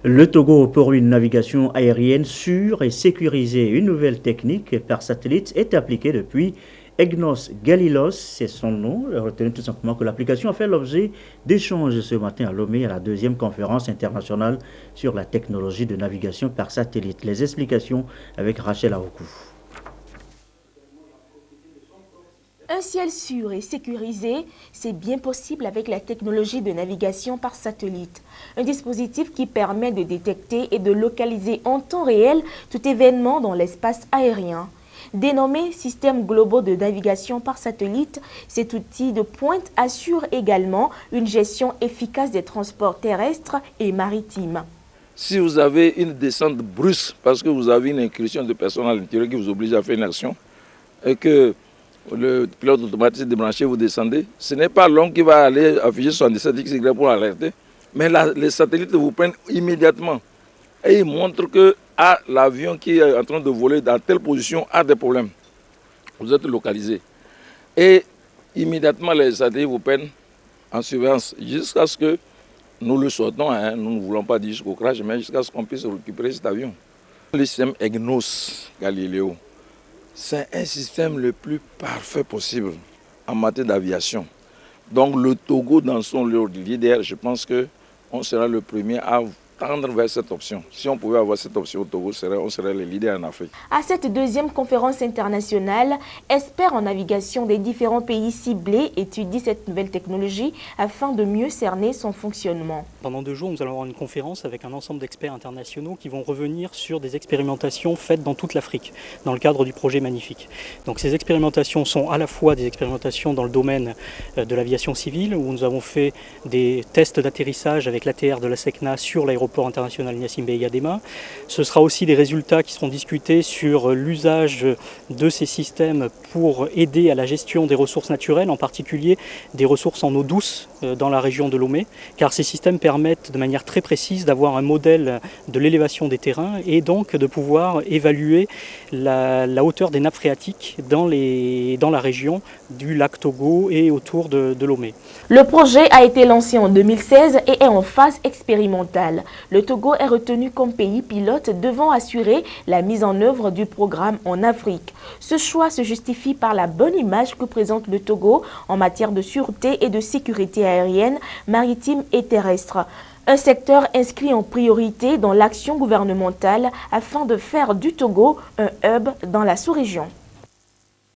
Le Togo pour une navigation aérienne sûre et sécurisée. Une nouvelle technique par satellite est appliquée depuis EGNOS Galilos, c'est son nom. Retenez tout simplement que l'application a fait l'objet d'échanges ce matin à Lomé à la deuxième conférence internationale sur la technologie de navigation par satellite. Les explications avec Rachel Aoukou. Un ciel sûr et sécurisé, c'est bien possible avec la technologie de navigation par satellite. Un dispositif qui permet de détecter et de localiser en temps réel tout événement dans l'espace aérien. Dénommé Système globaux de navigation par satellite, cet outil de pointe assure également une gestion efficace des transports terrestres et maritimes. Si vous avez une descente brusque parce que vous avez une incursion de personnes à l'intérieur qui vous oblige à faire une action et que le pilote automatique débranché, vous descendez, ce n'est pas l'homme qui va aller afficher 77 XY pour alerter, mais les satellites vous prennent immédiatement et ils montrent que l'avion qui est en train de voler dans telle position a des problèmes. Vous êtes localisé. Et immédiatement, les satellites vous prennent en surveillance jusqu'à ce que nous le souhaitons, nous ne voulons pas dire jusqu'au crash, mais jusqu'à ce qu'on puisse récupérer cet avion. Le système EGNOS Galileo, c'est un système le plus parfait possible en matière d'aviation. Donc le Togo, dans son leader, je pense qu'on sera le premier à tendre vers cette option. Si on pouvait avoir cette option au Togo, on serait les leaders en Afrique. À cette deuxième conférence internationale, experts en navigation des différents pays ciblés étudient cette nouvelle technologie afin de mieux cerner son fonctionnement. Pendant 2 jours, nous allons avoir une conférence avec un ensemble d'experts internationaux qui vont revenir sur des expérimentations faites dans toute l'Afrique, dans le cadre du projet Magnifique. Donc ces expérimentations sont à la fois des expérimentations dans le domaine de l'aviation civile, où nous avons fait des tests d'atterrissage avec l'ATR de la SECNA sur l'aéroport international Gnassingbé Eyadema. Ce sera aussi des résultats qui seront discutés sur l'usage de ces systèmes pour aider à la gestion des ressources naturelles, en particulier des ressources en eau douce dans la région de Lomé, car ces systèmes permettent de manière très précise d'avoir un modèle de l'élévation des terrains et donc de pouvoir évaluer la hauteur des nappes phréatiques dans la région du lac Togo et autour de Lomé. Le projet a été lancé en 2016 et est en phase expérimentale. Le Togo est retenu comme pays pilote devant assurer la mise en œuvre du programme en Afrique. Ce choix se justifie par la bonne image que présente le Togo en matière de sûreté et de sécurité aérienne, maritime et terrestre. Un secteur inscrit en priorité dans l'action gouvernementale afin de faire du Togo un hub dans la sous-région.